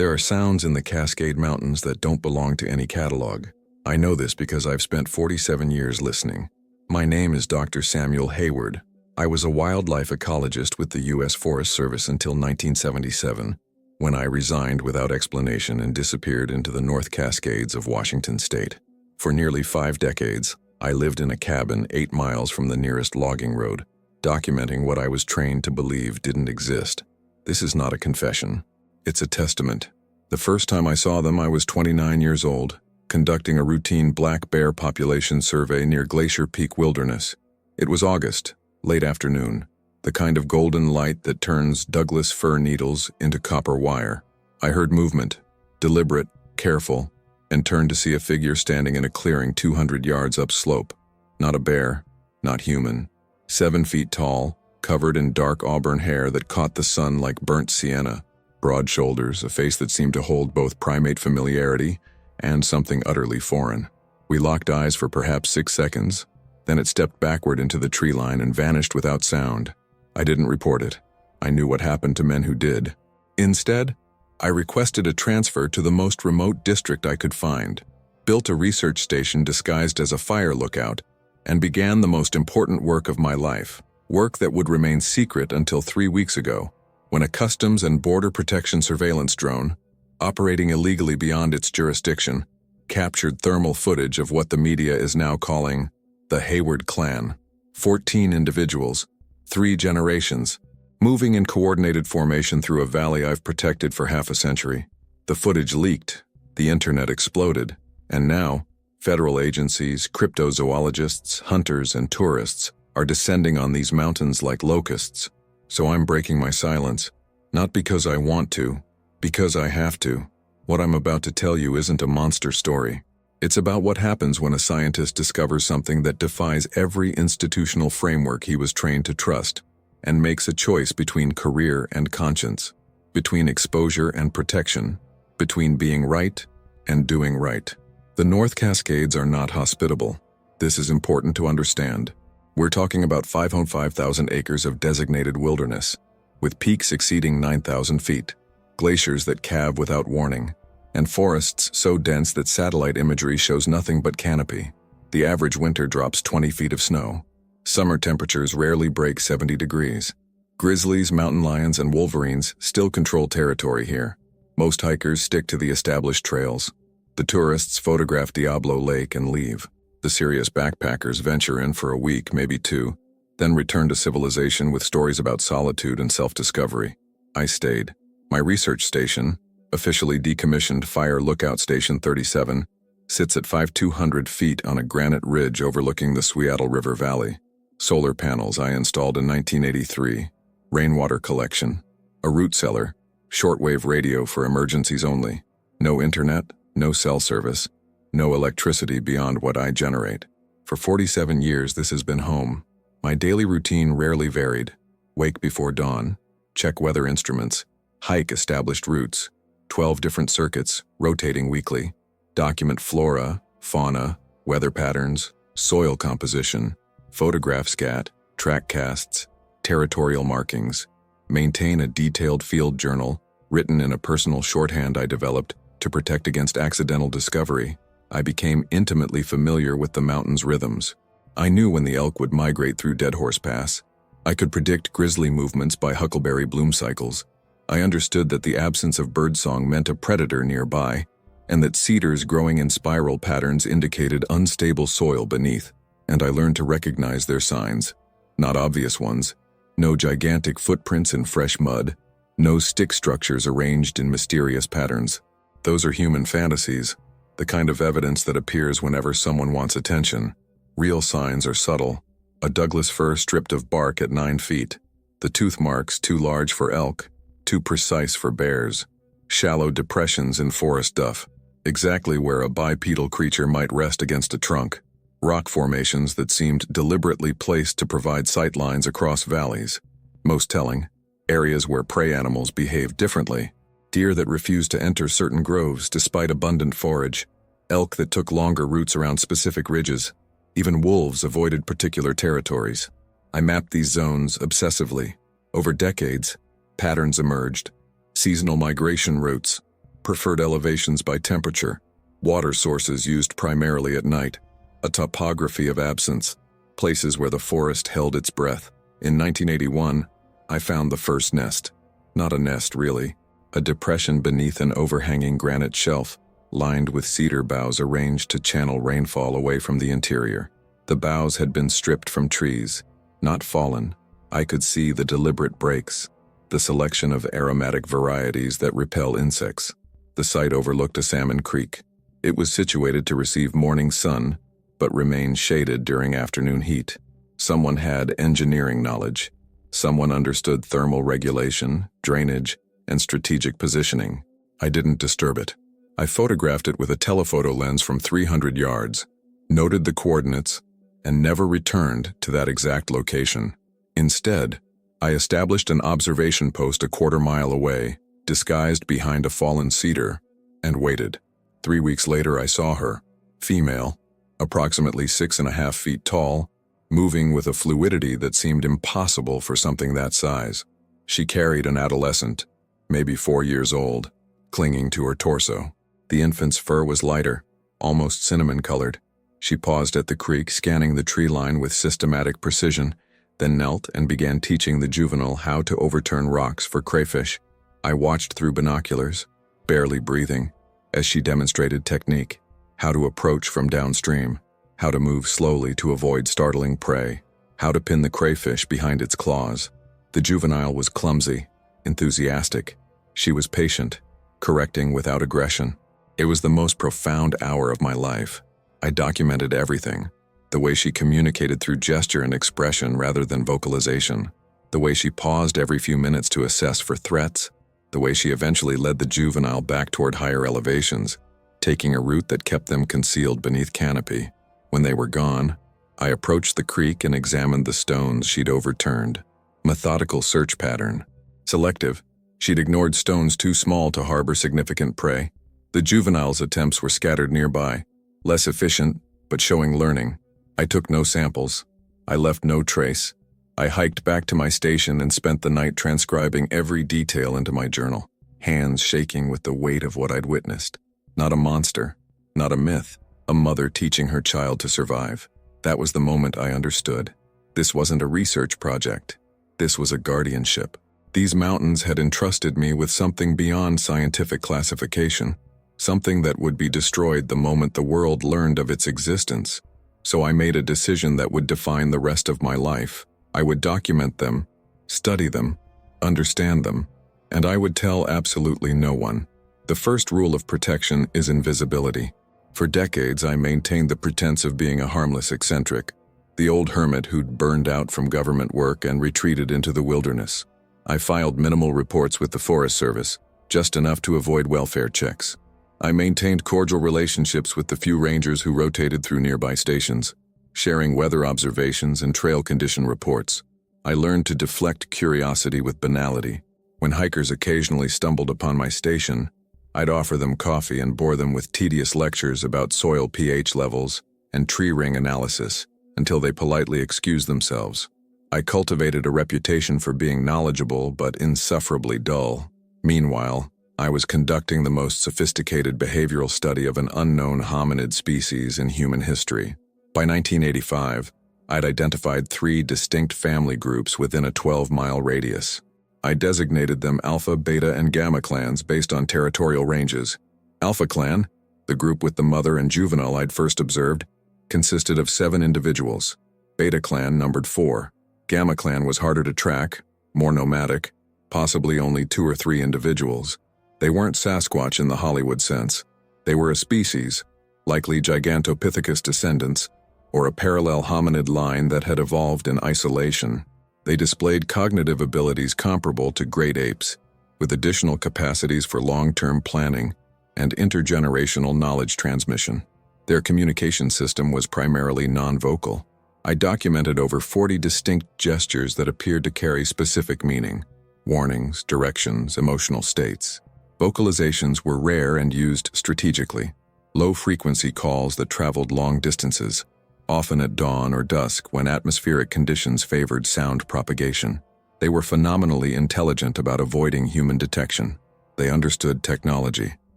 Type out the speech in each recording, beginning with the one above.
There are sounds in the Cascade Mountains that don't belong to any catalog. I know this because I've spent 47 years listening. My name is Dr. Samuel Hayward. I was a wildlife ecologist with the U.S. Forest Service until 1977, when I resigned without explanation and disappeared into the North Cascades of Washington state. For nearly 5 decades, I lived in a cabin 8 miles from the nearest logging road, documenting what I was trained to believe didn't exist. This is not a confession. It's a testament. The first time I saw them, I was 29 years old, conducting a routine black bear population survey near Glacier Peak Wilderness. It was August, late afternoon, the kind of golden light that turns Douglas fir needles into copper wire. I heard movement, deliberate, careful, and turned to see a figure standing in a clearing 200 yards upslope. Not a bear, not human. 7 feet tall, covered in dark auburn hair that caught the sun like burnt sienna. Broad shoulders, a face that seemed to hold both primate familiarity and something utterly foreign. We locked eyes for perhaps 6 seconds. Then it stepped backward into the tree line and vanished without sound. I didn't report it. I knew what happened to men who did. Instead, I requested a transfer to the most remote district I could find, built a research station disguised as a fire lookout, and began the most important work of my life, work that would remain secret until 3 weeks ago, when a Customs and Border Protection surveillance drone, operating illegally beyond its jurisdiction, captured thermal footage of what the media is now calling the Hayward Clan. 14 individuals, 3 generations, moving in coordinated formation through a valley I've protected for half a century. The footage leaked, the internet exploded, and now, federal agencies, cryptozoologists, hunters, and tourists are descending on these mountains like locusts. So I'm breaking my silence, not because I want to, because I have to. What I'm about to tell you isn't a monster story. It's about what happens when a scientist discovers something that defies every institutional framework he was trained to trust, and makes a choice between career and conscience, between exposure and protection, between being right and doing right. The North Cascades are not hospitable. This is important to understand. We're talking about 5,000 acres of designated wilderness, with peaks exceeding 9,000 feet, glaciers that calve without warning, and forests so dense that satellite imagery shows nothing but canopy. The average winter drops 20 feet of snow. Summer temperatures rarely break 70 degrees. Grizzlies, mountain lions, and wolverines still control territory here. Most hikers stick to the established trails. The tourists photograph Diablo Lake and leave. The serious backpackers venture in for a week, maybe 2, then return to civilization with stories about solitude and self-discovery. I stayed. My research station, officially decommissioned Fire Lookout Station 37, sits at 5,200 feet on a granite ridge overlooking the Seattle River Valley. Solar panels I installed in 1983, rainwater collection, a root cellar, shortwave radio for emergencies only, no internet, no cell service, no electricity beyond what I generate. For 47 years this has been home. My daily routine rarely varied. Wake before dawn, check weather instruments, hike established routes, 12 different circuits, rotating weekly, document flora, fauna, weather patterns, soil composition, photograph scat, track casts, territorial markings, maintain a detailed field journal written in a personal shorthand I developed to protect against accidental discovery. I became intimately familiar with the mountain's rhythms. I knew when the elk would migrate through Deadhorse Pass. I could predict grizzly movements by huckleberry bloom cycles. I understood that the absence of birdsong meant a predator nearby, and that cedars growing in spiral patterns indicated unstable soil beneath, and I learned to recognize their signs. Not obvious ones. No gigantic footprints in fresh mud. No stick structures arranged in mysterious patterns. Those are human fantasies, the kind of evidence that appears whenever someone wants attention. Real signs are subtle. A Douglas fir stripped of bark at 9 feet. The tooth marks too large for elk, too precise for bears. Shallow depressions in forest duff, exactly where a bipedal creature might rest against a trunk. Rock formations that seemed deliberately placed to provide sightlines across valleys. Most telling, areas where prey animals behaved differently. Deer that refused to enter certain groves despite abundant forage. Elk that took longer routes around specific ridges. Even wolves avoided particular territories. I mapped these zones obsessively. Over decades, patterns emerged. Seasonal migration routes, preferred elevations by temperature, water sources used primarily at night, a topography of absence, places where the forest held its breath. In 1981, I found the first nest. Not a nest, really. A depression beneath an overhanging granite shelf, lined with cedar boughs arranged to channel rainfall away from the interior. The boughs had been stripped from trees, not fallen. I could see the deliberate breaks, the selection of aromatic varieties that repel insects. The site overlooked a salmon creek. It was situated to receive morning sun, but remain shaded during afternoon heat. Someone had engineering knowledge. Someone understood thermal regulation, drainage, and strategic positioning. I didn't disturb it. I photographed it with a telephoto lens from 300 yards, noted the coordinates, and never returned to that exact location. Instead, I established an observation post a quarter-mile away, disguised behind a fallen cedar, and waited. 3 weeks later I saw her, female, approximately 6.5 feet tall, moving with a fluidity that seemed impossible for something that size. She carried an adolescent, maybe 4 years old, clinging to her torso. The infant's fur was lighter, almost cinnamon-colored. She paused at the creek, scanning the tree line with systematic precision, then knelt and began teaching the juvenile how to overturn rocks for crayfish. I watched through binoculars, barely breathing, as she demonstrated technique, how to approach from downstream, how to move slowly to avoid startling prey, how to pin the crayfish behind its claws. The juvenile was clumsy, enthusiastic. She was patient, correcting without aggression. It was the most profound hour of my life. I documented everything. The way she communicated through gesture and expression rather than vocalization. The way she paused every few minutes to assess for threats. The way she eventually led the juvenile back toward higher elevations, taking a route that kept them concealed beneath canopy. When they were gone, I approached the creek and examined the stones she'd overturned. Methodical search pattern. Selective. She'd ignored stones too small to harbor significant prey. The juvenile's attempts were scattered nearby, less efficient, but showing learning. I took no samples. I left no trace. I hiked back to my station and spent the night transcribing every detail into my journal, hands shaking with the weight of what I'd witnessed. Not a monster, not a myth, a mother teaching her child to survive. That was the moment I understood. This wasn't a research project. This was a guardianship. These mountains had entrusted me with something beyond scientific classification, something that would be destroyed the moment the world learned of its existence. So I made a decision that would define the rest of my life. I would document them, study them, understand them, and I would tell absolutely no one. The first rule of protection is invisibility. For decades, I maintained the pretense of being a harmless eccentric, the old hermit who'd burned out from government work and retreated into the wilderness. I filed minimal reports with the Forest Service, just enough to avoid welfare checks. I maintained cordial relationships with the few rangers who rotated through nearby stations, sharing weather observations and trail condition reports. I learned to deflect curiosity with banality. When hikers occasionally stumbled upon my station, I'd offer them coffee and bore them with tedious lectures about soil pH levels and tree ring analysis until they politely excused themselves. I cultivated a reputation for being knowledgeable but insufferably dull. Meanwhile, I was conducting the most sophisticated behavioral study of an unknown hominid species in human history. By 1985, I'd identified 3 distinct family groups within a 12-mile radius. I designated them Alpha, Beta, and Gamma clans based on territorial ranges. Alpha clan, the group with the mother and juvenile I'd first observed, consisted of 7 individuals. Beta clan numbered 4. Gamma clan was harder to track, more nomadic, possibly only 2 or 3 individuals. They weren't Sasquatch in the Hollywood sense. They were a species, likely Gigantopithecus descendants, or a parallel hominid line that had evolved in isolation. They displayed cognitive abilities comparable to great apes, with additional capacities for long-term planning and intergenerational knowledge transmission. Their communication system was primarily non-vocal. I documented over 40 distinct gestures that appeared to carry specific meaning: warnings, directions, emotional states. Vocalizations were rare and used strategically. Low-frequency calls that traveled long distances, often at dawn or dusk when atmospheric conditions favored sound propagation. They were phenomenally intelligent about avoiding human detection. They understood technology.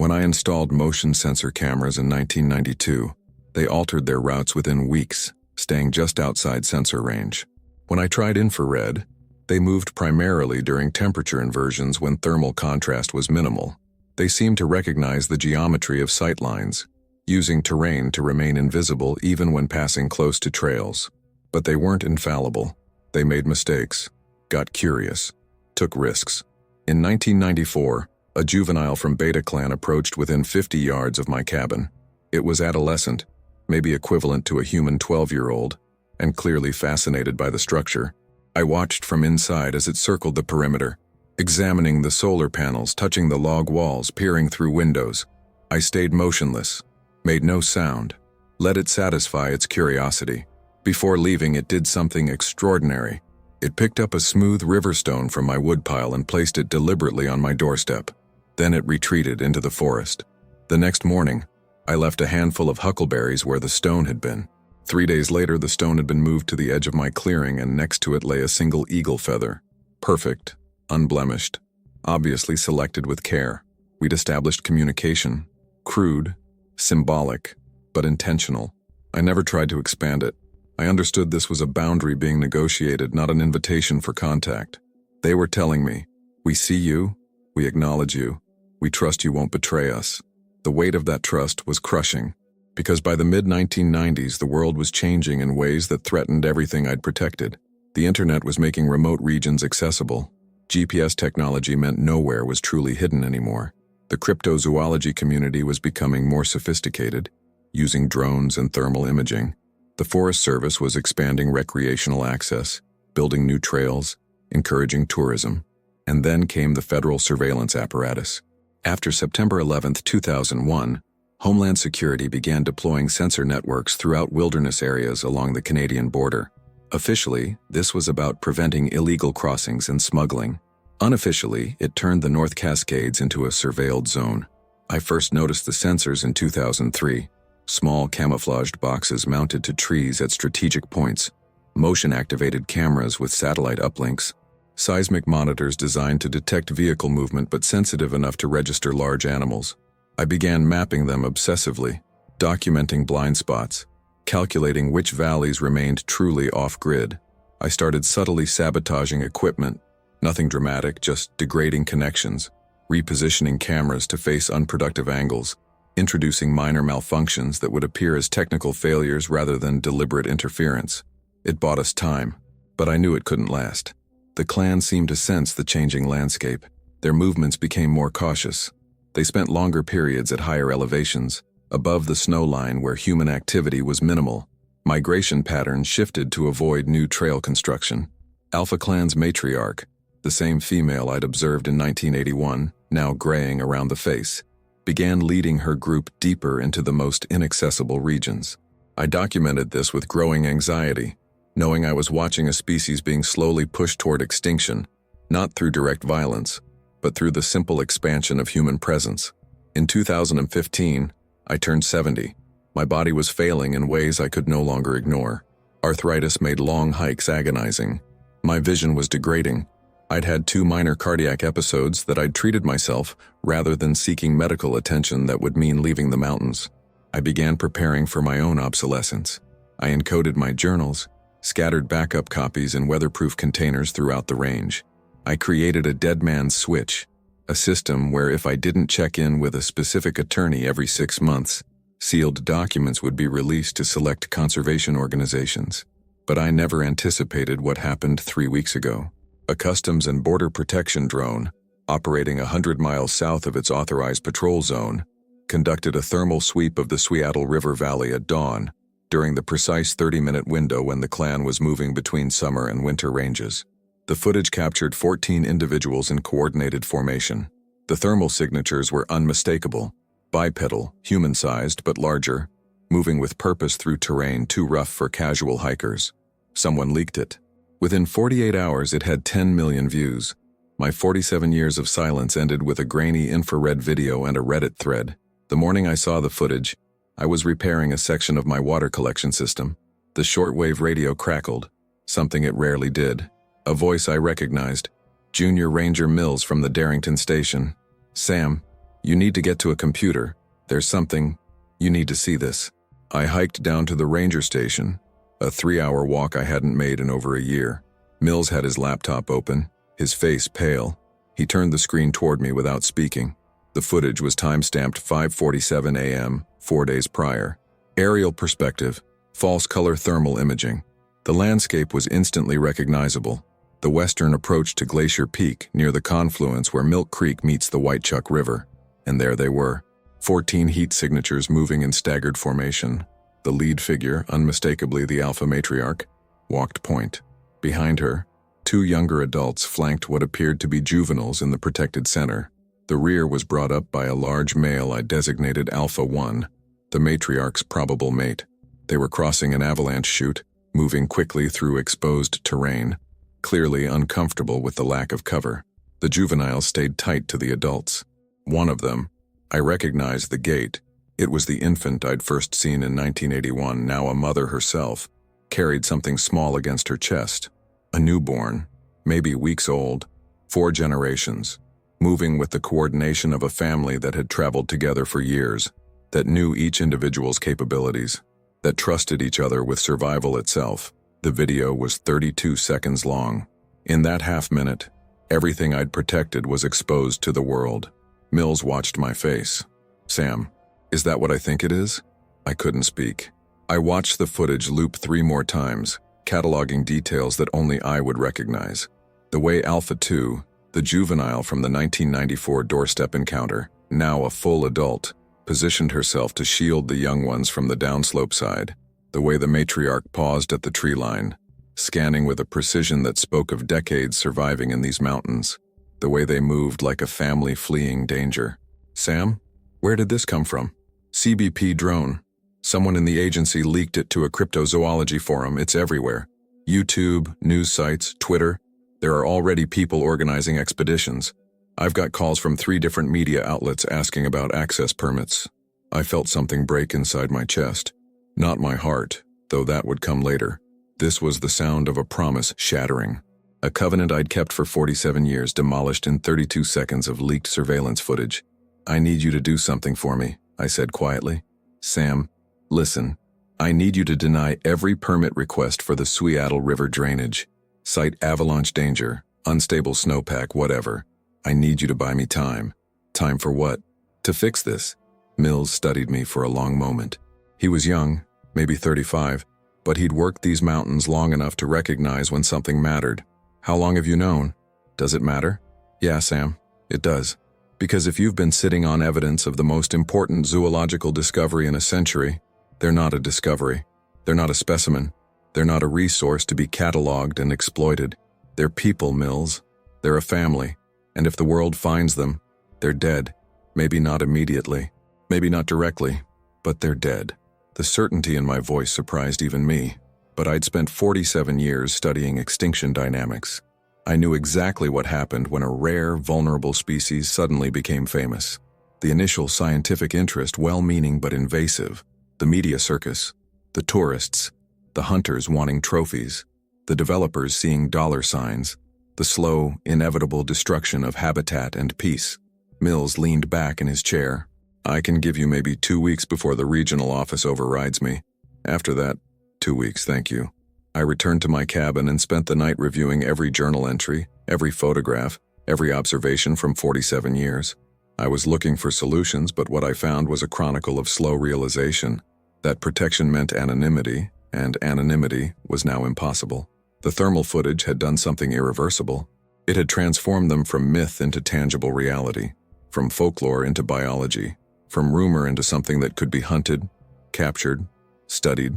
When I installed motion sensor cameras in 1992, they altered their routes within weeks, staying just outside sensor range. When I tried infrared, they moved primarily during temperature inversions when thermal contrast was minimal. They seemed to recognize the geometry of sight lines, using terrain to remain invisible even when passing close to trails. But they weren't infallible. They made mistakes, got curious, took risks. In 1994, a juvenile from Beta Clan approached within 50 yards of my cabin. It was adolescent, maybe equivalent to a human 12-year-old, and clearly fascinated by the structure. I watched from inside as it circled the perimeter, examining the solar panels, touching the log walls, peering through windows. I stayed motionless, made no sound, let it satisfy its curiosity. Before leaving, it did something extraordinary. It picked up a smooth river stone from my woodpile and placed it deliberately on my doorstep. Then it retreated into the forest. The next morning, I left a handful of huckleberries where the stone had been. 3 days later, the stone had been moved to the edge of my clearing, and next to it lay a single eagle feather. Perfect, unblemished, obviously selected with care. We'd established communication. Crude, symbolic, but intentional. I never tried to expand it. I understood this was a boundary being negotiated, not an invitation for contact. They were telling me, "We see you, we acknowledge you, we trust you won't betray us." The weight of that trust was crushing, because by the mid-1990s, the world was changing in ways that threatened everything I'd protected. The internet was making remote regions accessible. GPS technology meant nowhere was truly hidden anymore. The cryptozoology community was becoming more sophisticated, using drones and thermal imaging. The Forest Service was expanding recreational access, building new trails, encouraging tourism. And then came the federal surveillance apparatus. After September 11, 2001, Homeland Security began deploying sensor networks throughout wilderness areas along the Canadian border. Officially, this was about preventing illegal crossings and smuggling. Unofficially, it turned the North Cascades into a surveilled zone. I first noticed the sensors in 2003. Small camouflaged boxes mounted to trees at strategic points, motion-activated cameras with satellite uplinks, seismic monitors designed to detect vehicle movement but sensitive enough to register large animals. I began mapping them obsessively, documenting blind spots, calculating which valleys remained truly off-grid. I started subtly sabotaging equipment, nothing dramatic, just degrading connections, repositioning cameras to face unproductive angles, introducing minor malfunctions that would appear as technical failures rather than deliberate interference. It bought us time, but I knew it couldn't last. The clan seemed to sense the changing landscape. Their movements became more cautious. They spent longer periods at higher elevations, above the snow line where human activity was minimal. Migration patterns shifted to avoid new trail construction. Alpha Clan's matriarch, the same female I'd observed in 1981, now graying around the face, began leading her group deeper into the most inaccessible regions. I documented this with growing anxiety, knowing I was watching a species being slowly pushed toward extinction, not through direct violence, but through the simple expansion of human presence. In 2015, I turned 70. My body was failing in ways I could no longer ignore. Arthritis made long hikes agonizing. My vision was degrading. I'd had 2 minor cardiac episodes that I'd treated myself rather than seeking medical attention that would mean leaving the mountains. I began preparing for my own obsolescence. I encoded my journals, scattered backup copies in weatherproof containers throughout the range. I created a dead man's switch, a system where if I didn't check in with a specific attorney every 6 months, sealed documents would be released to select conservation organizations. But I never anticipated what happened 3 weeks ago. A Customs and Border Protection drone, operating 100 miles south of its authorized patrol zone, conducted a thermal sweep of the Seattle River Valley at dawn, during the precise 30-minute window when the clan was moving between summer and winter ranges. The footage captured 14 individuals in coordinated formation. The thermal signatures were unmistakable, bipedal, human-sized but larger, moving with purpose through terrain too rough for casual hikers. Someone leaked it. Within 48 hours, it had 10 million views. My 47 years of silence ended with a grainy infrared video and a Reddit thread. The morning I saw the footage, I was repairing a section of my water collection system. The shortwave radio crackled, something it rarely did. A voice I recognized, Junior Ranger Mills from the Darrington station. "Sam, "You need to get to a computer. There's something. You need to see this." I hiked down to the ranger station, a 3-hour walk I hadn't made in over a year. Mills had his laptop open, his face pale. He turned the screen toward me without speaking. The footage was time-stamped 5:47 a.m., 4 days prior. Aerial perspective, false color thermal imaging. The landscape was instantly recognizable. The western approach to Glacier Peak near the confluence where Milk Creek meets the Whitechuck River. And there they were, 14 heat signatures moving in staggered formation. The lead figure, unmistakably the alpha matriarch, walked point. Behind her, 2 younger adults flanked what appeared to be juveniles in the protected center. The rear was brought up by a large male I designated Alpha 1, the matriarch's probable mate. They were crossing an avalanche chute, moving quickly through exposed terrain, clearly uncomfortable with the lack of cover. The juveniles stayed tight to the adults. One of them, I recognized the gait. It was the infant I'd first seen in 1981, now a mother herself, carried something small against her chest. A newborn, maybe weeks old, 4 generations, moving with the coordination of a family that had traveled together for years, that knew each individual's capabilities, that trusted each other with survival itself. The video was 32 seconds long. In that half-minute, everything I'd protected was exposed to the world. Mills watched my face. "Sam, is that what I think it is?" I couldn't speak. I watched the footage loop 3 more times, cataloging details that only I would recognize. The way Alpha 2, the juvenile from the 1994 doorstep encounter, now a full adult, positioned herself to shield the young ones from the downslope side. The way the matriarch paused at the tree line, scanning with a precision that spoke of decades surviving in these mountains. The way they moved like a family fleeing danger. "Sam, where did this come from?" "CBP drone. Someone in the agency leaked it to a cryptozoology forum. It's everywhere. YouTube, news sites, Twitter. There are already people organizing expeditions. I've got calls from 3 different media outlets asking about access permits." I felt something break inside my chest. Not my heart, though that would come later. This was the sound of a promise shattering. A covenant I'd kept for 47 years demolished in 32 seconds of leaked surveillance footage. "I need you to do something for me," I said quietly. "Sam, listen. I need you to deny every permit request for the Seattle River drainage. Cite avalanche danger, unstable snowpack, whatever. I need you to buy me time." "Time for what?" "To fix this." Mills studied me for a long moment. He was young, maybe 35, but he'd worked these mountains long enough to recognize when something mattered. "How long have you known?" "Does it matter?" "Yeah, Sam, it does. Because if you've been sitting on evidence of the most important zoological discovery in a century, they're not a discovery. They're not a specimen. They're not a resource to be cataloged and exploited. They're people, Mills. They're a family. And if the world finds them, they're dead. Maybe not immediately. Maybe not directly. But they're dead." The certainty in my voice surprised even me. But I'd spent 47 years studying extinction dynamics. I knew exactly what happened when a rare, vulnerable species suddenly became famous. The initial scientific interest, well-meaning but invasive. The media circus. The tourists. The hunters wanting trophies. The developers seeing dollar signs. The slow, inevitable destruction of habitat and peace. Mills leaned back in his chair. "I can give you maybe 2 weeks before the regional office overrides me. After that, 2 weeks, thank you." I returned to my cabin and spent the night reviewing every journal entry, every photograph, every observation from 47 years. I was looking for solutions, but what I found was a chronicle of slow realization that protection meant anonymity, and anonymity was now impossible. The thermal footage had done something irreversible. It had transformed them from myth into tangible reality, from folklore into biology, from rumor into something that could be hunted, captured, studied,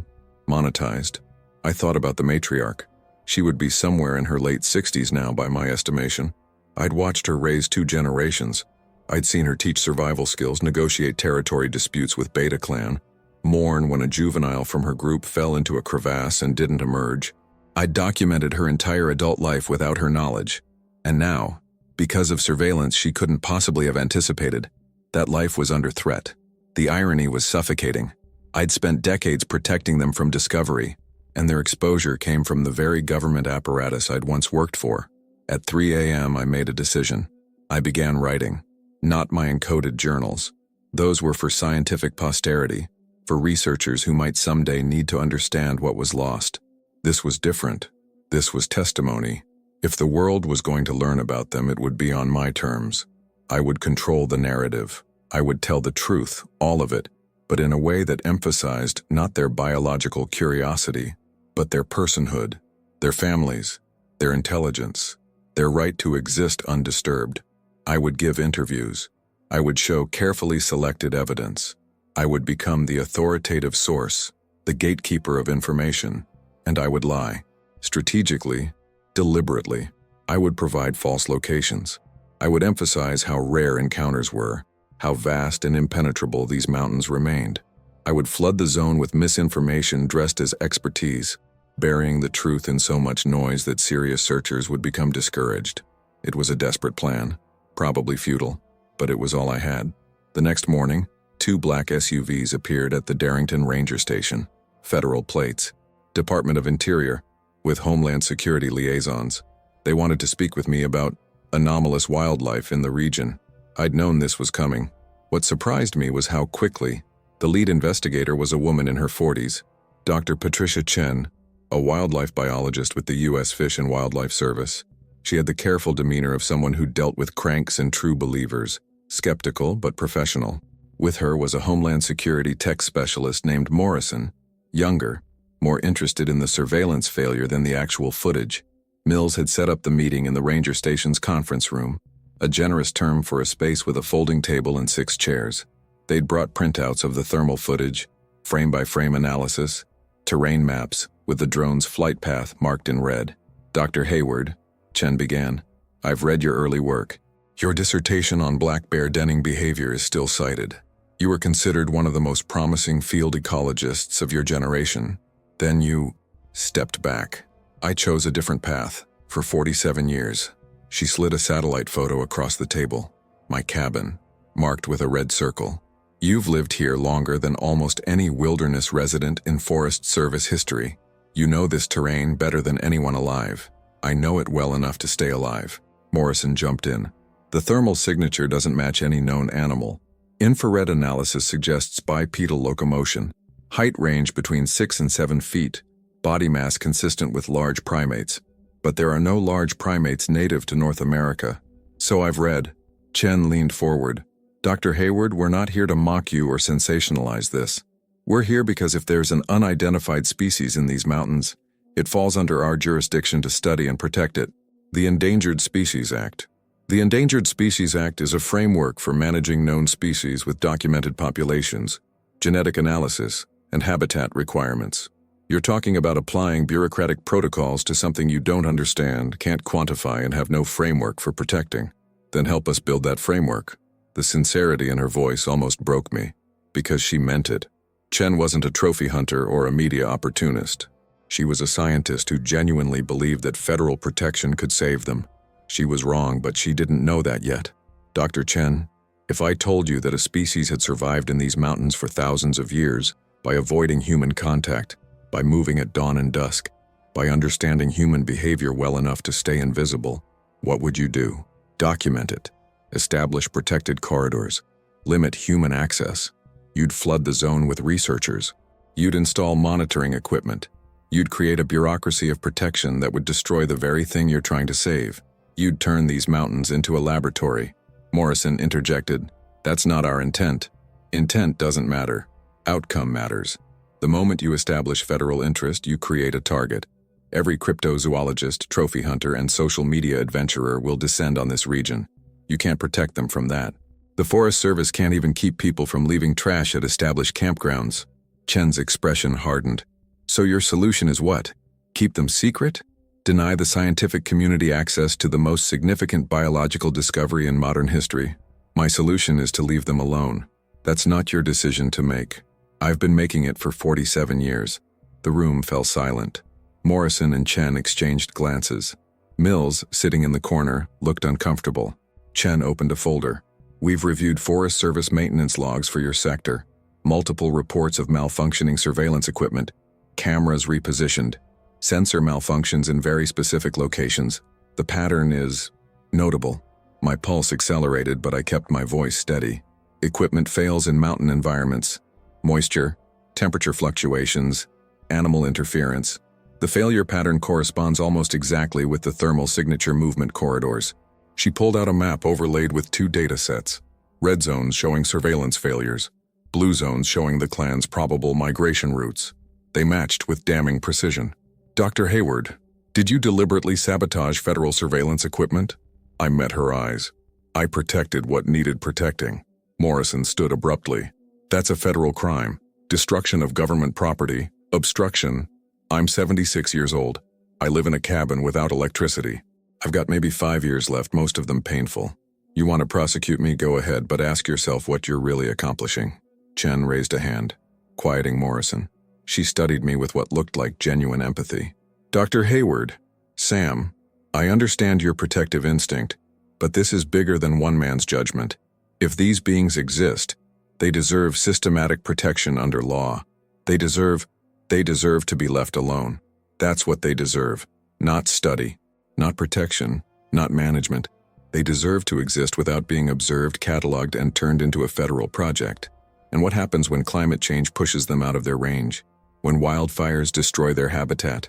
monetized. I thought about the matriarch. She would be somewhere in her late 60s now by my estimation. I'd watched her raise 2 generations. I'd seen her teach survival skills, negotiate territory disputes with Beta Clan, mourn when a juvenile from her group fell into a crevasse and didn't emerge. I'd documented her entire adult life without her knowledge. And now, because of surveillance she couldn't possibly have anticipated, that life was under threat. The irony was suffocating. I'd spent decades protecting them from discovery, and their exposure came from the very government apparatus I'd once worked for. At 3 a.m. I made a decision. I began writing. not my encoded journals. Those were for scientific posterity, for researchers who might someday need to understand what was lost. This was different. This was testimony. If the world was going to learn about them, it would be on my terms. I would control the narrative. I would tell the truth, all of it, but in a way that emphasized not their biological curiosity, but their personhood, their families, their intelligence, their right to exist undisturbed. I would give interviews. I would show carefully selected evidence. I would become the authoritative source, the gatekeeper of information, and I would lie. Strategically, deliberately, I would provide false locations. I would emphasize how rare encounters were, how vast and impenetrable these mountains remained. I would flood the zone with misinformation dressed as expertise, burying the truth in so much noise that serious searchers would become discouraged. It was a desperate plan, probably futile, but it was all I had. The next morning, 2 black SUVs appeared at the Darrington Ranger Station, federal plates, Department of Interior, with Homeland Security liaisons. They wanted to speak with me about anomalous wildlife in the region. I'd known this was coming. What surprised me was how quickly. The lead investigator was a woman in her 40s, Dr. Patricia Chen, a wildlife biologist with the U.S. Fish and Wildlife Service. She had the careful demeanor of someone who dealt with cranks and true believers, skeptical but professional. With her was a Homeland Security tech specialist named Morrison, younger, more interested in the surveillance failure than the actual footage. Mills had set up the meeting in the ranger station's conference room, a generous term for a space with a folding table and 6 chairs. They'd brought printouts of the thermal footage, frame-by-frame analysis, terrain maps with the drone's flight path marked in red. Dr. Hayward, Chen began, I've read your early work. Your dissertation on black bear denning behavior is still cited. You were considered one of the most promising field ecologists of your generation. Then you stepped back. I chose a different path for 47 years. She slid a satellite photo across the table. My cabin, marked with a red circle. You've lived here longer than almost any wilderness resident in Forest Service history. You know this terrain better than anyone alive. I know it well enough to stay alive. Morrison jumped in. The thermal signature doesn't match any known animal. Infrared analysis suggests bipedal locomotion, height range between 6 and 7 feet, body mass consistent with large primates. But there are no large primates native to North America. So I've read. Chen leaned forward. Dr. Hayward, we're not here to mock you or sensationalize this. We're here because if there's an unidentified species in these mountains, it falls under our jurisdiction to study and protect it. The Endangered Species Act. The Endangered Species Act is a framework for managing known species with documented populations, genetic analysis, and habitat requirements. You're talking about applying bureaucratic protocols to something you don't understand, can't quantify, and have no framework for protecting. Then help us build that framework. The sincerity in her voice almost broke me, because she meant it. Chen wasn't a trophy hunter or a media opportunist. She was a scientist who genuinely believed that federal protection could save them. She was wrong, but she didn't know that yet. Dr. Chen, if I told you that a species had survived in these mountains for thousands of years, by avoiding human contact, by moving at dawn and dusk, by understanding human behavior well enough to stay invisible, what would you do? Document it. Establish protected corridors. Limit human access. You'd flood the zone with researchers. You'd install monitoring equipment. You'd create a bureaucracy of protection that would destroy the very thing you're trying to save. You'd turn these mountains into a laboratory. Morrison interjected, That's not our intent. Intent doesn't matter. Outcome matters. The moment you establish federal interest, you create a target. Every cryptozoologist, trophy hunter, and social media adventurer will descend on this region. You can't protect them from that. The Forest Service can't even keep people from leaving trash at established campgrounds. Chen's expression hardened. So your solution is what? Keep them secret? Deny the scientific community access to the most significant biological discovery in modern history? My solution is to leave them alone. That's not your decision to make. I've been making it for 47 years. The room fell silent. Morrison and Chen exchanged glances. Mills, sitting in the corner, looked uncomfortable. Chen opened a folder. We've reviewed Forest Service maintenance logs for your sector. Multiple reports of malfunctioning surveillance equipment. Cameras repositioned. Sensor malfunctions in very specific locations. The pattern is notable. My pulse accelerated, but I kept my voice steady. Equipment fails in mountain environments. Moisture, temperature fluctuations, animal interference. The failure pattern corresponds almost exactly with the thermal signature movement corridors. She pulled out a map overlaid with 2 data sets. Red zones showing surveillance failures. Blue zones showing the clan's probable migration routes. They matched with damning precision. Dr. Hayward, did you deliberately sabotage federal surveillance equipment? I met her eyes. I protected what needed protecting. Morrison stood abruptly. That's a federal crime. Destruction of government property. Obstruction. I'm 76 years old. I live in a cabin without electricity. I've got maybe 5 years left, most of them painful. You want to prosecute me, go ahead, but ask yourself what you're really accomplishing. Chen raised a hand, quieting Morrison. She studied me with what looked like genuine empathy. Dr. Hayward, Sam, I understand your protective instinct, but this is bigger than one man's judgment. If these beings exist, they deserve systematic protection under law. They deserve to be left alone. That's what they deserve. Not study, not protection, not management. They deserve to exist without being observed, cataloged, and turned into a federal project. And what happens when climate change pushes them out of their range? When wildfires destroy their habitat?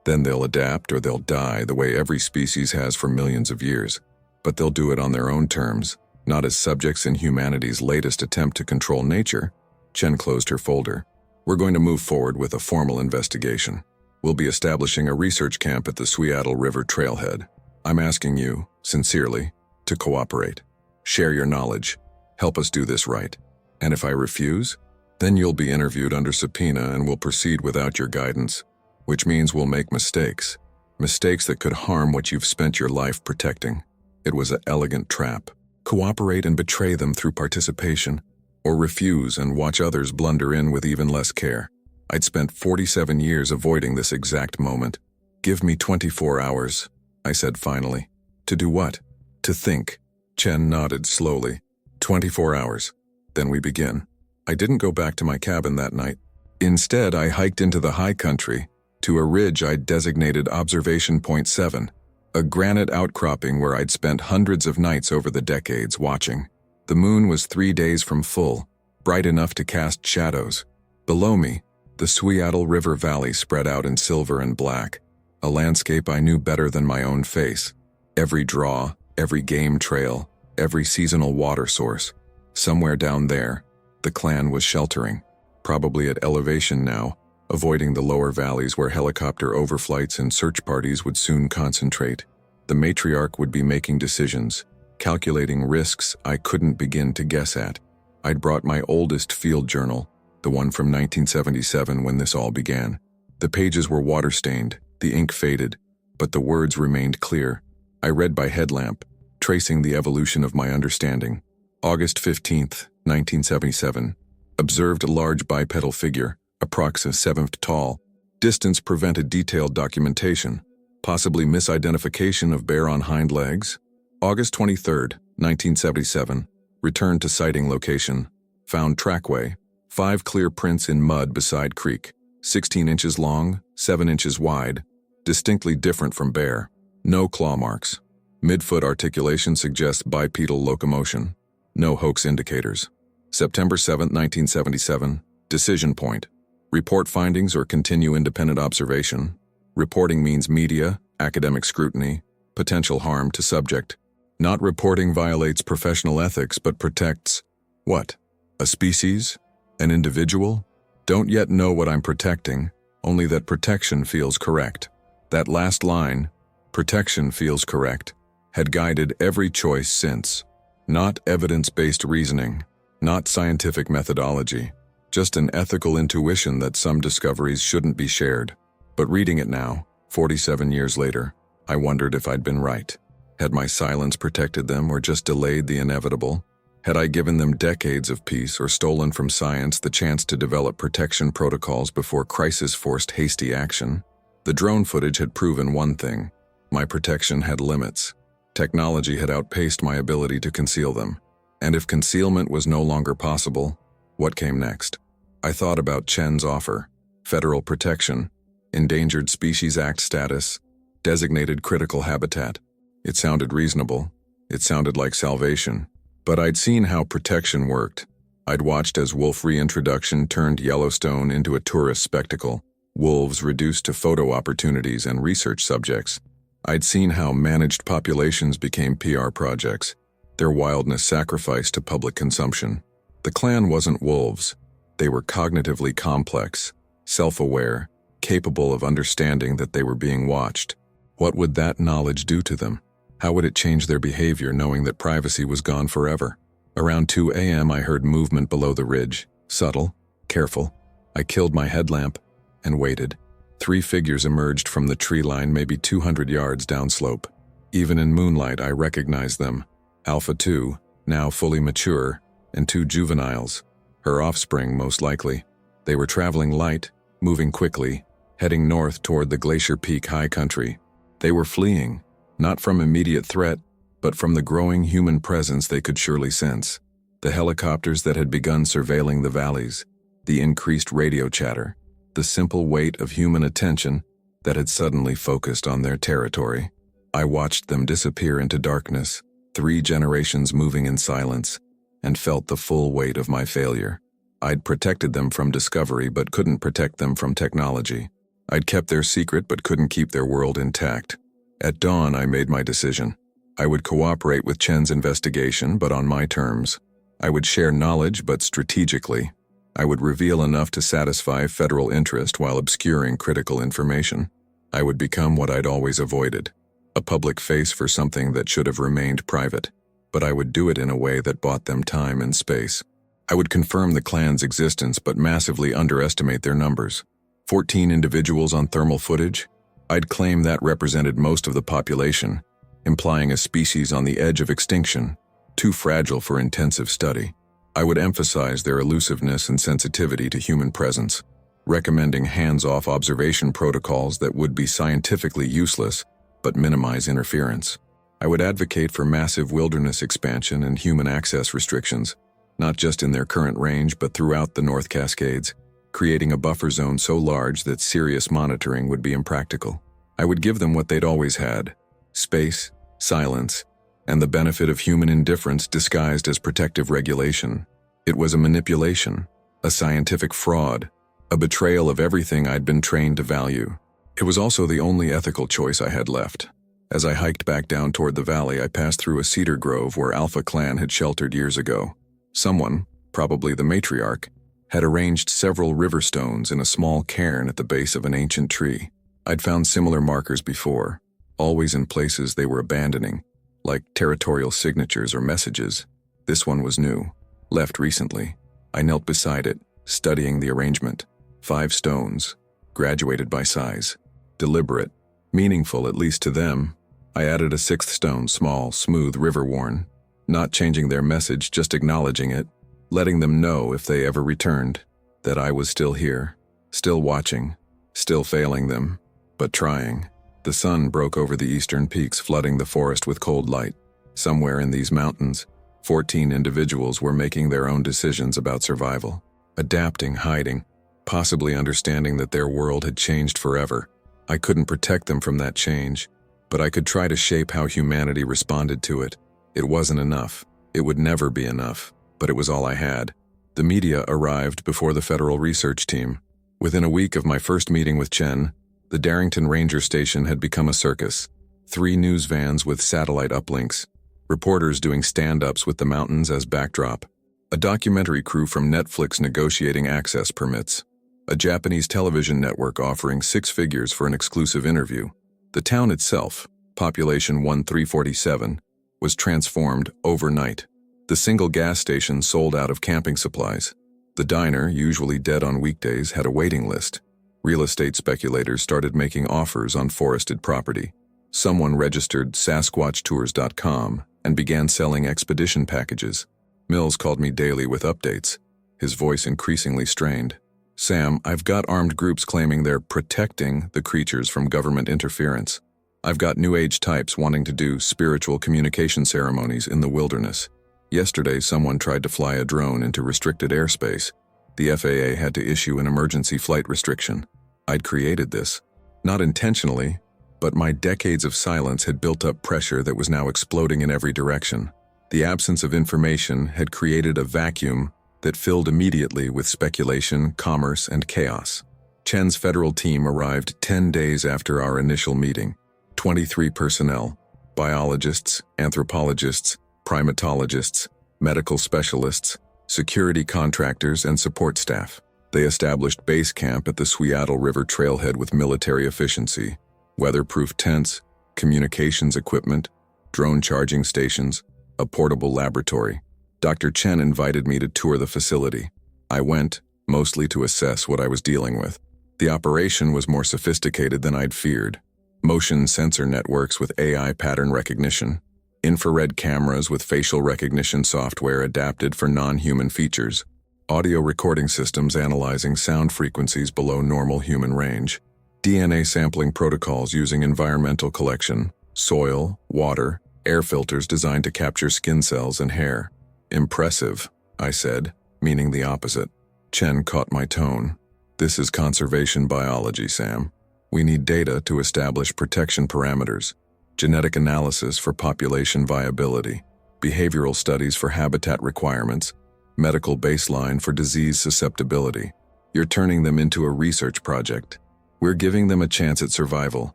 Then they'll adapt or they'll die the way every species has for millions of years. But they'll do it on their own terms, not as subjects in humanity's latest attempt to control nature. Chen closed her folder. We're going to move forward with a formal investigation. We'll be establishing a research camp at the Seattle River trailhead. I'm asking you, sincerely, to cooperate. Share your knowledge. Help us do this right. And if I refuse, then you'll be interviewed under subpoena and we'll proceed without your guidance, which means we'll make mistakes. Mistakes that could harm what you've spent your life protecting. It was an elegant trap. Cooperate and betray them through participation, or refuse and watch others blunder in with even less care. I'd spent 47 years avoiding this exact moment. Give me 24 hours, I said finally. To do what? To think. Chen nodded slowly. 24 hours. Then we begin. I didn't go back to my cabin that night. Instead, I hiked into the high country, to a ridge I'd designated Observation Point 7, a granite outcropping where I'd spent hundreds of nights over the decades watching. The moon was 3 days from full, bright enough to cast shadows. Below me, the Seattle River Valley spread out in silver and black, a landscape I knew better than my own face. Every draw, every game trail, every seasonal water source. Somewhere down there, the clan was sheltering, probably at elevation now, avoiding the lower valleys where helicopter overflights and search parties would soon concentrate. The matriarch would be making decisions, calculating risks I couldn't begin to guess at. I'd brought my oldest field journal, the one from 1977 when this all began. The pages were water-stained, the ink faded, but the words remained clear. I read by headlamp, tracing the evolution of my understanding. August 15th, 1977. Observed a large bipedal figure, approx. 7 feet tall. Distance prevented detailed documentation, possibly misidentification of bear on hind legs. August 23rd, 1977. Returned to sighting location. Found trackway. 5 clear prints in mud beside creek. 16 inches long, 7 inches wide. Distinctly different from bear. No claw marks. Midfoot articulation suggests bipedal locomotion. No hoax indicators. September 7, 1977. Decision point. Report findings or continue independent observation. Reporting means media, academic scrutiny, potential harm to subject. Not reporting violates professional ethics but protects what? A species? An individual? Don't yet know what I'm protecting, only that protection feels correct. That last line, protection feels correct, had guided every choice since. Not evidence-based reasoning, not scientific methodology, just an ethical intuition that some discoveries shouldn't be shared. But reading it now, 47 years later, I wondered if I'd been right. Had my silence protected them or just delayed the inevitable? Had I given them decades of peace or stolen from science the chance to develop protection protocols before crisis forced hasty action? The drone footage had proven one thing. My protection had limits. Technology had outpaced my ability to conceal them. And if concealment was no longer possible, what came next? I thought about Chen's offer. Federal protection, Endangered Species Act status, designated critical habitat. It sounded reasonable, It sounded like salvation. But I'd seen how protection worked. I'd watched as wolf reintroduction turned Yellowstone into a tourist spectacle, wolves reduced to photo opportunities and research subjects. I'd seen how managed populations became PR projects, their wildness sacrificed to public consumption. The clan wasn't wolves. They were cognitively complex, self-aware, capable of understanding that they were being watched. What would that knowledge do to them? How would it change their behavior knowing that privacy was gone forever? Around 2 a.m. I heard movement below the ridge, subtle, careful. I killed my headlamp and waited. 3 figures emerged from the tree line maybe 200 yards downslope. Even in moonlight I recognized them. Alpha 2, now fully mature, and 2 juveniles. Her offspring, most likely. They were traveling light, moving quickly, heading north toward the Glacier Peak high country. They were fleeing, not from immediate threat, but from the growing human presence they could surely sense. The helicopters that had begun surveilling the valleys, the increased radio chatter, the simple weight of human attention that had suddenly focused on their territory. I watched them disappear into darkness, 3 generations moving in silence, and felt the full weight of my failure. I'd protected them from discovery but couldn't protect them from technology. I'd kept their secret but couldn't keep their world intact. At dawn, I made my decision. I would cooperate with Chen's investigation, but on my terms. I would share knowledge, but strategically. I would reveal enough to satisfy federal interest while obscuring critical information. I would become what I'd always avoided, a public face for something that should have remained private, but I would do it in a way that bought them time and space. I would confirm the clan's existence but massively underestimate their numbers. 14 individuals on thermal footage? I'd claim that represented most of the population, implying a species on the edge of extinction, too fragile for intensive study. I would emphasize their elusiveness and sensitivity to human presence, recommending hands-off observation protocols that would be scientifically useless but minimize interference. I would advocate for massive wilderness expansion and human access restrictions, not just in their current range but throughout the North Cascades, creating a buffer zone so large that serious monitoring would be impractical. I would give them what they'd always had: space, silence, and the benefit of human indifference disguised as protective regulation. It was a manipulation, a scientific fraud, a betrayal of everything I'd been trained to value. It was also the only ethical choice I had left. As I hiked back down toward the valley, I passed through a cedar grove where Alpha Clan had sheltered years ago. Someone, probably the matriarch, had arranged several river stones in a small cairn at the base of an ancient tree. I'd found similar markers before, always in places they were abandoning, like territorial signatures or messages. This one was new, left recently. I knelt beside it, studying the arrangement. 5 stones, graduated by size, deliberate, meaningful at least to them. I added a 6th stone, small, smooth, river-worn, not changing their message, just acknowledging it, letting them know if they ever returned, that I was still here, still watching, still failing them, but trying. The sun broke over the eastern peaks, flooding the forest with cold light. Somewhere in these mountains, 14 individuals were making their own decisions about survival, adapting, hiding, possibly understanding that their world had changed forever. I couldn't protect them from that change, but I could try to shape how humanity responded to it. It wasn't enough. It would never be enough, but it was all I had. The media arrived before the federal research team. Within a week of my first meeting with Chen, the Darrington Ranger Station had become a circus. 3 news vans with satellite uplinks, reporters doing stand-ups with the mountains as backdrop, a documentary crew from Netflix negotiating access permits, a Japanese television network offering 6 figures for an exclusive interview. The town itself, population 1347, was transformed overnight. The single gas station sold out of camping supplies. The diner, usually dead on weekdays, had a waiting list. Real estate speculators started making offers on forested property. Someone registered SasquatchTours.com and began selling expedition packages. Mills called me daily with updates, his voice increasingly strained. "Sam, I've got armed groups claiming they're protecting the creatures from government interference. I've got New Age types wanting to do spiritual communication ceremonies in the wilderness. Yesterday, someone tried to fly a drone into restricted airspace. The FAA had to issue an emergency flight restriction. I'd created this. Not intentionally, But my decades of silence had built up pressure that was now exploding in every direction. The absence of information had created a vacuum that filled immediately with speculation, commerce, and chaos. Chen's federal team arrived 10 days after our initial meeting. 23 personnel, biologists, anthropologists, primatologists, medical specialists, security contractors, and support staff. They established base camp at the Seattle River trailhead with military efficiency, weatherproof tents, communications equipment, drone charging stations, a portable laboratory. Dr. Chen invited me to tour the facility. I went, mostly to assess what I was dealing with. The operation was more sophisticated than I'd feared. Motion sensor networks with AI pattern recognition, infrared cameras with facial recognition software adapted for non-human features, audio recording systems analyzing sound frequencies below normal human range, DNA sampling protocols using environmental collection, soil, water, air filters designed to capture skin cells and hair. Impressive, I said, meaning the opposite. Chen caught my tone. This is conservation biology, Sam. We need data to establish protection parameters, genetic analysis for population viability, behavioral studies for habitat requirements, medical baseline for disease susceptibility. You're turning them into a research project. We're giving them a chance at survival.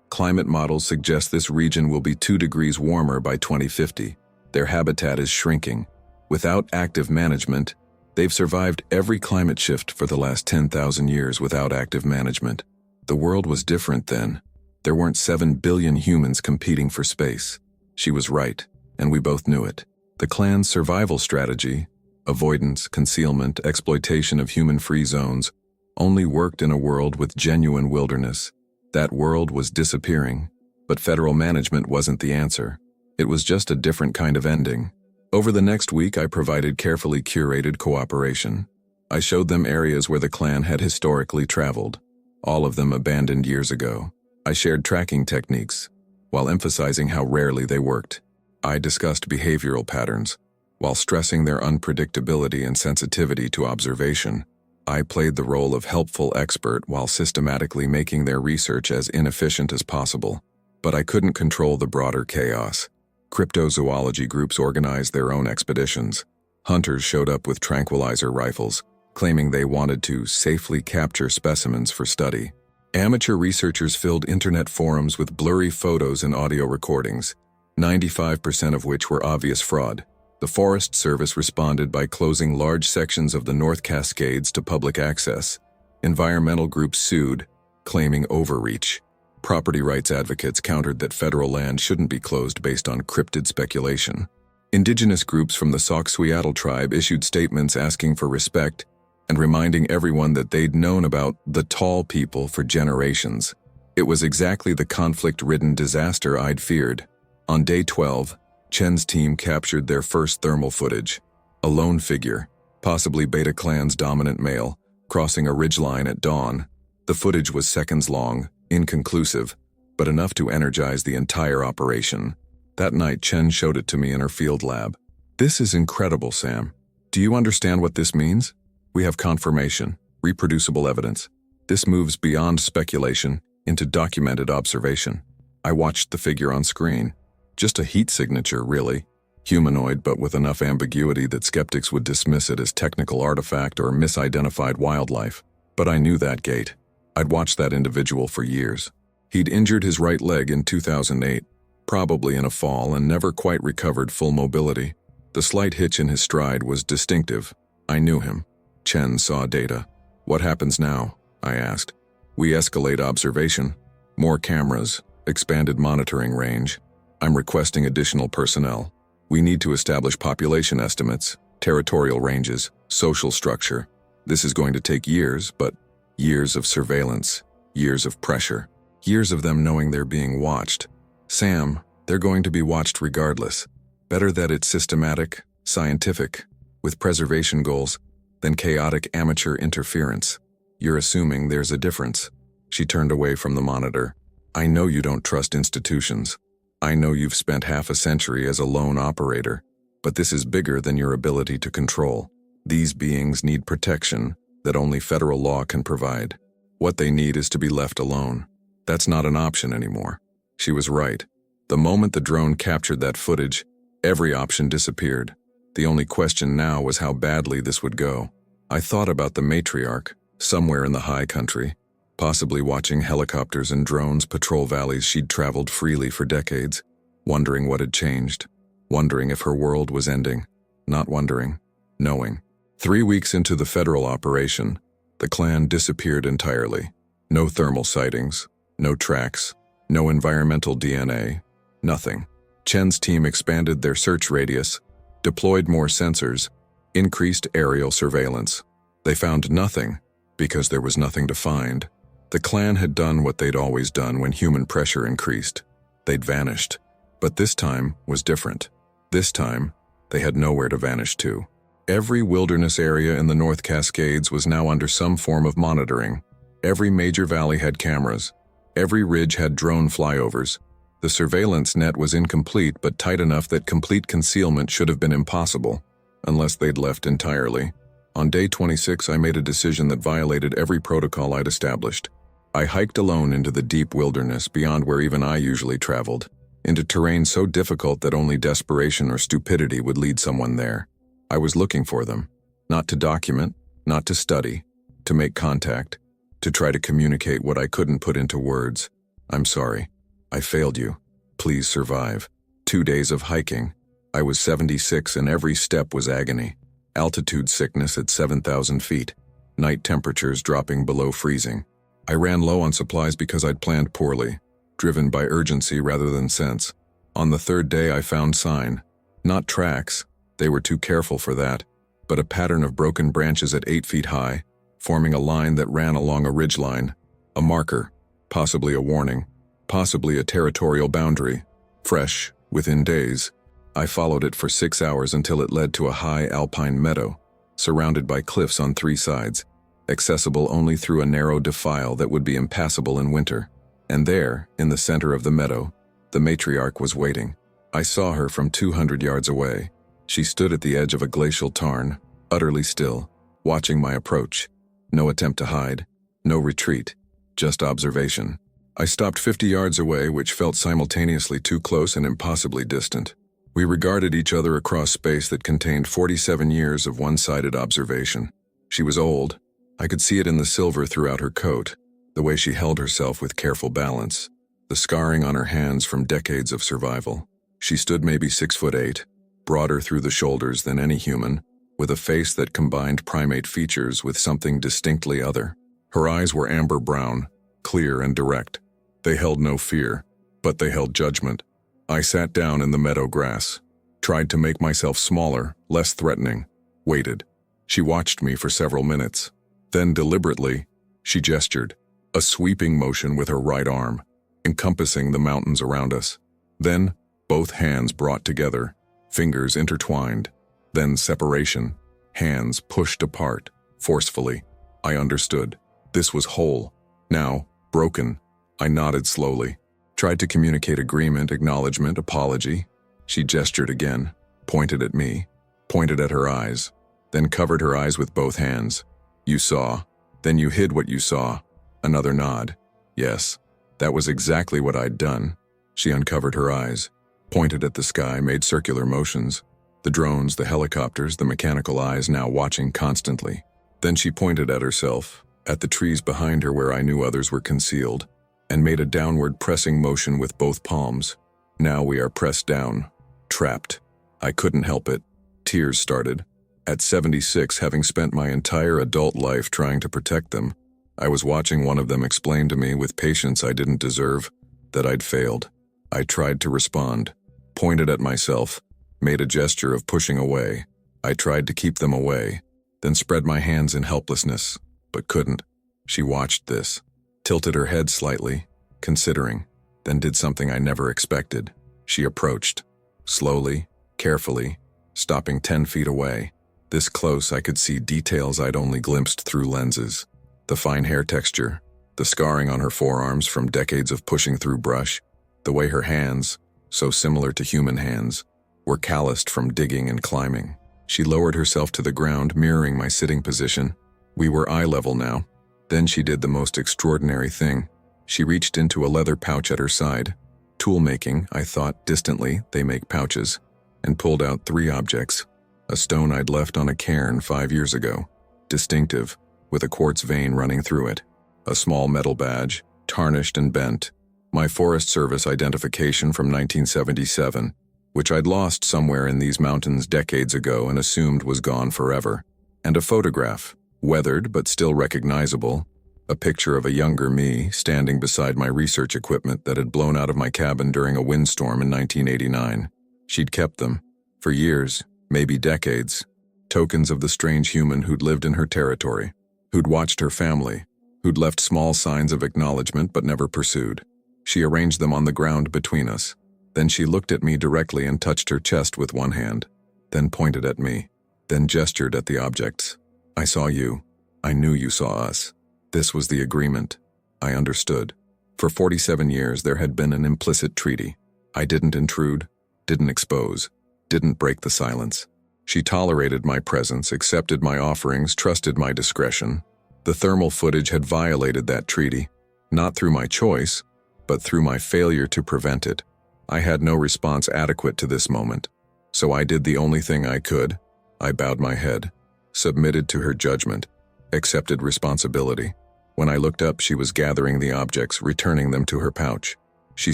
Climate models suggest this region will be 2 degrees warmer by 2050. Their habitat is shrinking. Without active management, they've survived every climate shift for the last 10,000 years without active management. The world was different then. There weren't 7 billion humans competing for space. She was right, and we both knew it. The clan's survival strategy, avoidance, concealment, exploitation of human-free zones, only worked in a world with genuine wilderness. That world was disappearing, but federal management wasn't the answer. It was just a different kind of ending. Over the next week, I provided carefully curated cooperation. I showed them areas where the clan had historically traveled, all of them abandoned years ago. I shared tracking techniques, while emphasizing how rarely they worked. I discussed behavioral patterns, while stressing their unpredictability and sensitivity to observation. I played the role of helpful expert while systematically making their research as inefficient as possible. But I couldn't control the broader chaos. Cryptozoology groups organized their own expeditions. Hunters showed up with tranquilizer rifles, claiming they wanted to safely capture specimens for study. Amateur researchers filled internet forums with blurry photos and audio recordings, 95% of which were obvious fraud. The Forest Service responded by closing large sections of the North Cascades to public access. Environmental groups sued, claiming overreach. Property rights advocates countered that federal land shouldn't be closed based on cryptid speculation. Indigenous groups from the Sauk-Seattle tribe issued statements asking for respect and reminding everyone that they'd known about the tall people for generations. It was exactly the conflict-ridden disaster I'd feared. On day 12, Chen's team captured their first thermal footage. A lone figure, possibly Beta Clan's dominant male, crossing a ridgeline at dawn. The footage was seconds long, inconclusive, but enough to energize the entire operation. That night, Chen showed it to me in her field lab. "This is incredible, Sam. Do you understand what this means? We have confirmation, reproducible evidence. This moves beyond speculation into documented observation." I watched the figure on screen. Just a heat signature, really. Humanoid, but with enough ambiguity that skeptics would dismiss it as technical artifact or misidentified wildlife. But I knew that gait. I'd watched that individual for years. He'd injured his right leg in 2008, probably in a fall, and never quite recovered full mobility. The slight hitch in his stride was distinctive. I knew him. Chen saw data. "What happens now?" I asked. "We escalate observation. More cameras, expanded monitoring range. I'm requesting additional personnel. We need to establish population estimates, territorial ranges, social structure. This is going to take years, but years of surveillance, years of pressure, years of them knowing they're being watched. Sam, they're going to be watched regardless. Better that it's systematic, scientific, with preservation goals, than chaotic amateur interference. You're assuming there's a difference." She turned away from the monitor. "I know you don't trust institutions. I know you've spent half a century as a lone operator, but this is bigger than your ability to control. These beings need protection that only federal law can provide. What they need is to be left alone. That's not an option anymore." She was right. The moment the drone captured that footage, every option disappeared. The only question now was how badly this would go. I thought about the matriarch, somewhere in the high country, possibly watching helicopters and drones patrol valleys she'd traveled freely for decades, wondering what had changed, wondering if her world was ending, not wondering, knowing. 3 weeks into the federal operation, the clan disappeared entirely. No thermal sightings, no tracks, no environmental DNA, nothing. Chen's team expanded their search radius, deployed more sensors, increased aerial surveillance. They found nothing because there was nothing to find. The clan had done what they'd always done when human pressure increased. They'd vanished. But this time was different. This time, they had nowhere to vanish to. Every wilderness area in the North Cascades was now under some form of monitoring. Every major valley had cameras. Every ridge had drone flyovers. The surveillance net was incomplete but tight enough that complete concealment should have been impossible, unless they'd left entirely. On day 26, I made a decision that violated every protocol I'd established. I hiked alone into the deep wilderness beyond where even I usually traveled, into terrain so difficult that only desperation or stupidity would lead someone there. I was looking for them, not to document, not to study, to make contact, to try to communicate what I couldn't put into words. I'm sorry. I failed you. Please survive. 2 days of hiking. I was 76 and every step was agony. Altitude sickness at 7,000 feet. Night temperatures dropping below freezing. I ran low on supplies because I'd planned poorly, driven by urgency rather than sense. On the 3rd day I found sign. Not tracks, they were too careful for that, but a pattern of broken branches at 8 feet high, forming a line that ran along a ridgeline. A marker, possibly a warning, possibly a territorial boundary. Fresh, within days. I followed it for 6 hours until it led to a high alpine meadow, surrounded by cliffs on 3 sides, accessible only through a narrow defile that would be impassable in winter. And there, in the center of the meadow, the matriarch was waiting. I saw her from 200 yards away. She stood at the edge of a glacial tarn, utterly still, watching my approach. No attempt to hide, no retreat, just observation. I stopped 50 yards away, which felt simultaneously too close and impossibly distant. We regarded each other across space that contained 47 years of one-sided observation. She was old. I could see it in the silver throughout her coat, the way she held herself with careful balance, the scarring on her hands from decades of survival. She stood maybe 6'8", broader through the shoulders than any human, with a face that combined primate features with something distinctly other. Her eyes were amber brown, clear and direct. They held no fear, but they held judgment. I sat down in the meadow grass, tried to make myself smaller, less threatening, waited. She watched me for several minutes. Then deliberately, she gestured, a sweeping motion with her right arm, encompassing the mountains around us. Then, both hands brought together, fingers intertwined. Then separation, hands pushed apart, forcefully. I understood. This was whole. Now, broken. I nodded slowly. Tried to communicate agreement, acknowledgement, apology. She gestured again, pointed at me, pointed at her eyes, then covered her eyes with both hands. You saw. Then you hid what you saw. Another nod. Yes, that was exactly what I'd done. She uncovered her eyes, pointed at the sky, made circular motions. The drones, the helicopters, the mechanical eyes now watching constantly. Then she pointed at herself, at the trees behind her where I knew others were concealed, and made a downward pressing motion with both palms. Now we are pressed down, trapped. I couldn't help it. Tears started. At 76, having spent my entire adult life trying to protect them, I was watching one of them explain to me with patience I didn't deserve that I'd failed. I tried to respond, pointed at myself, made a gesture of pushing away. I tried to keep them away, then spread my hands in helplessness, but couldn't. She watched this, tilted her head slightly, considering, then did something I never expected. She approached, slowly, carefully, stopping 10 feet away. This close I could see details I'd only glimpsed through lenses. The fine hair texture, the scarring on her forearms from decades of pushing through brush, the way her hands, so similar to human hands, were calloused from digging and climbing. She lowered herself to the ground, mirroring my sitting position. We were eye level now. Then she did the most extraordinary thing. She reached into a leather pouch at her side, Tool making, I thought distantly, they make pouches, and pulled out 3 objects. A stone I'd left on a cairn 5 years ago, distinctive, with a quartz vein running through it. A small metal badge, tarnished and bent. My Forest Service identification from 1977, which I'd lost somewhere in these mountains decades ago and assumed was gone forever. And a photograph, weathered but still recognizable, a picture of a younger me standing beside my research equipment that had blown out of my cabin during a windstorm in 1989. She'd kept them, for years, maybe decades, tokens of the strange human who'd lived in her territory, who'd watched her family, who'd left small signs of acknowledgement but never pursued. She arranged them on the ground between us. Then she looked at me directly and touched her chest with one hand, then pointed at me, then gestured at the objects. I saw you. I knew you saw us. This was the agreement. I understood. For 47 years there had been an implicit treaty. I didn't intrude, didn't expose, didn't break the silence. She tolerated my presence, accepted my offerings, trusted my discretion. The thermal footage had violated that treaty, not through my choice, but through my failure to prevent it. I had no response adequate to this moment, so I did the only thing I could. I bowed my head, submitted to her judgment, accepted responsibility. When I looked up, she was gathering the objects, returning them to her pouch. She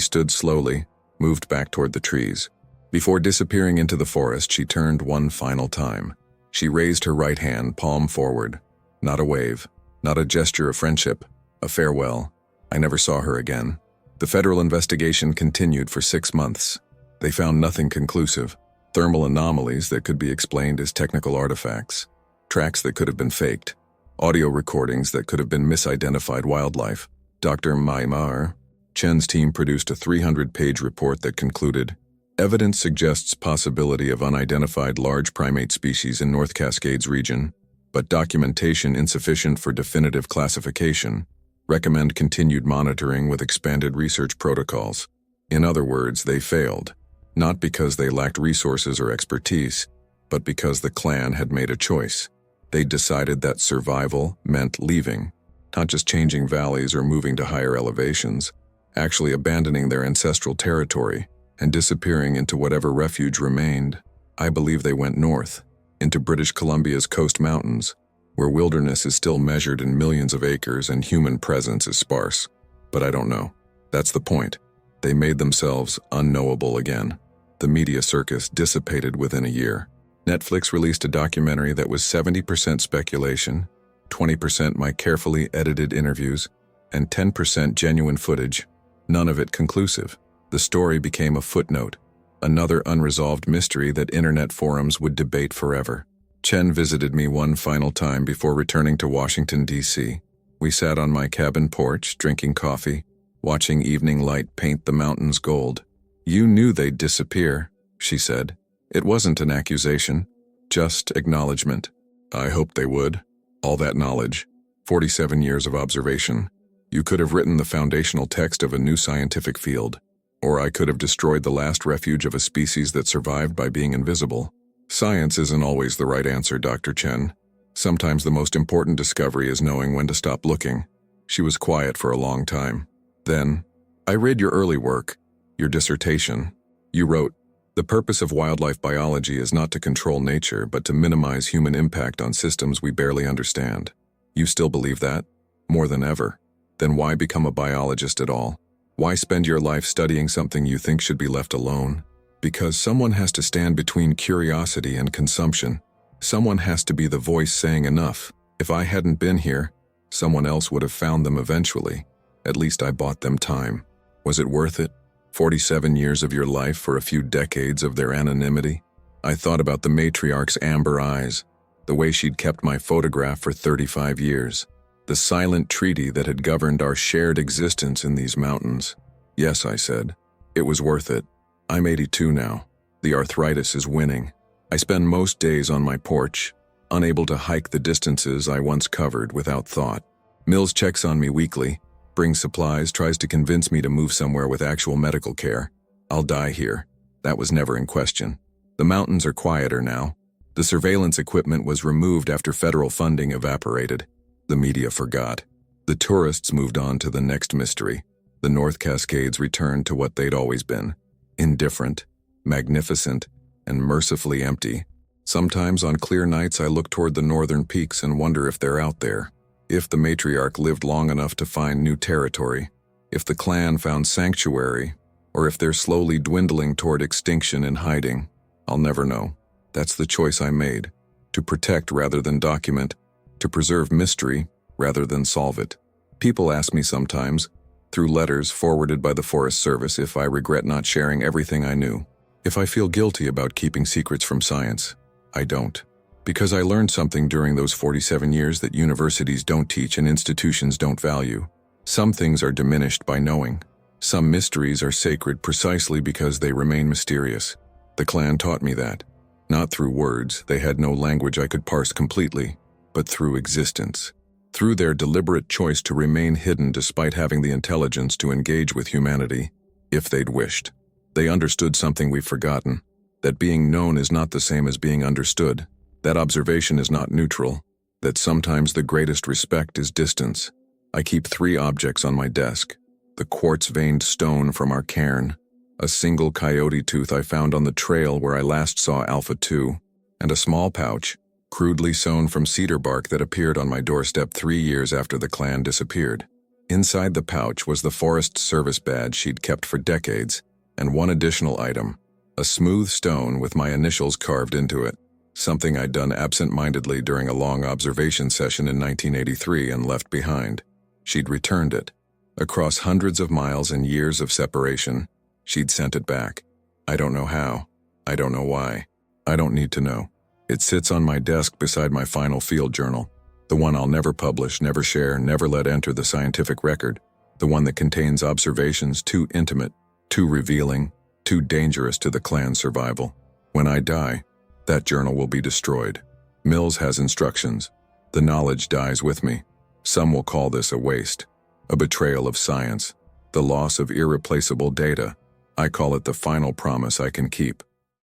stood slowly, moved back toward the trees. Before disappearing into the forest, she turned one final time. She raised her right hand, palm forward. Not a wave, not a gesture of friendship, a farewell. I never saw her again. The federal investigation continued for 6 months. They found nothing conclusive. Thermal anomalies that could be explained as technical artifacts, tracks that could have been faked, audio recordings that could have been misidentified wildlife. Dr. Maimar Chen's team produced a 300-page report that concluded, evidence suggests possibility of unidentified large primate species in North Cascades region, but documentation insufficient for definitive classification. Recommend continued monitoring with expanded research protocols. In other words, they failed, not because they lacked resources or expertise, but because the clan had made a choice. They decided that survival meant leaving, not just changing valleys or moving to higher elevations, actually abandoning their ancestral territory and disappearing into whatever refuge remained. I believe they went north, into British Columbia's coast mountains, where wilderness is still measured in millions of acres and human presence is sparse. But I don't know. That's the point. They made themselves unknowable again. The media circus dissipated within a year. Netflix released a documentary that was 70% speculation, 20% my carefully edited interviews, and 10% genuine footage, none of it conclusive. The story became a footnote, another unresolved mystery that internet forums would debate forever. Chen visited me one final time before returning to Washington, D.C. We sat on my cabin porch, drinking coffee, watching evening light paint the mountains gold. You knew they'd disappear, she said. It wasn't an accusation, just acknowledgement. I hoped they would. All that knowledge, 47 years of observation. You could have written the foundational text of a new scientific field, or I could have destroyed the last refuge of a species that survived by being invisible. Science isn't always the right answer, Dr. Chen. Sometimes the most important discovery is knowing when to stop looking. She was quiet for a long time. Then, I read your early work, your dissertation. You wrote, the purpose of wildlife biology is not to control nature, but to minimize human impact on systems we barely understand. You still believe that? More than ever. Then why become a biologist at all? Why spend your life studying something you think should be left alone? Because someone has to stand between curiosity and consumption. Someone has to be the voice saying enough. If I hadn't been here, someone else would have found them eventually. At least I bought them time. Was it worth it? 47 years of your life for a few decades of their anonymity? I thought about the matriarch's amber eyes, the way she'd kept my photograph for 35 years, the silent treaty that had governed our shared existence in these mountains. Yes, I said. It was worth it. I'm 82 now. The arthritis is winning. I spend most days on my porch, unable to hike the distances I once covered without thought. Mills checks on me weekly, brings supplies, tries to convince me to move somewhere with actual medical care. I'll die here. That was never in question. The mountains are quieter now. The surveillance equipment was removed after federal funding evaporated. The media forgot. The tourists moved on to the next mystery. The North Cascades returned to what they'd always been: indifferent, magnificent, and mercifully empty. Sometimes on clear nights I look toward the northern peaks and wonder if they're out there, if the matriarch lived long enough to find new territory, if the clan found sanctuary, or if they're slowly dwindling toward extinction and hiding. I'll never know. That's the choice I made: to protect rather than document, to preserve mystery rather than solve it. People ask me sometimes, through letters forwarded by the Forest Service, if I regret not sharing everything I knew, if I feel guilty about keeping secrets from science. I don't. Because I learned something during those 47 years that universities don't teach and institutions don't value. Some things are diminished by knowing. Some mysteries are sacred precisely because they remain mysterious. The clan taught me that. Not through words, they had no language I could parse completely, but through existence. Through their deliberate choice to remain hidden despite having the intelligence to engage with humanity, if they'd wished. They understood something we've forgotten: that being known is not the same as being understood, that observation is not neutral, that sometimes the greatest respect is distance. I keep 3 objects on my desk: the quartz-veined stone from our cairn, a single coyote tooth I found on the trail where I last saw Alpha 2, and a small pouch, crudely sewn from cedar bark, that appeared on my doorstep 3 years after the clan disappeared. Inside the pouch was the Forest Service badge she'd kept for decades, and one additional item: a smooth stone with my initials carved into it, something I'd done absent-mindedly during a long observation session in 1983 and left behind. She'd returned it. Across hundreds of miles and years of separation, she'd sent it back. I don't know how. I don't know why. I don't need to know. It sits on my desk beside my final field journal, the one I'll never publish, never share, never let enter the scientific record, the one that contains observations too intimate, too revealing, too dangerous to the clan's survival. When I die, that journal will be destroyed. Mills has instructions. The knowledge dies with me. Some will call this a waste, a betrayal of science, the loss of irreplaceable data. I call it the final promise I can keep.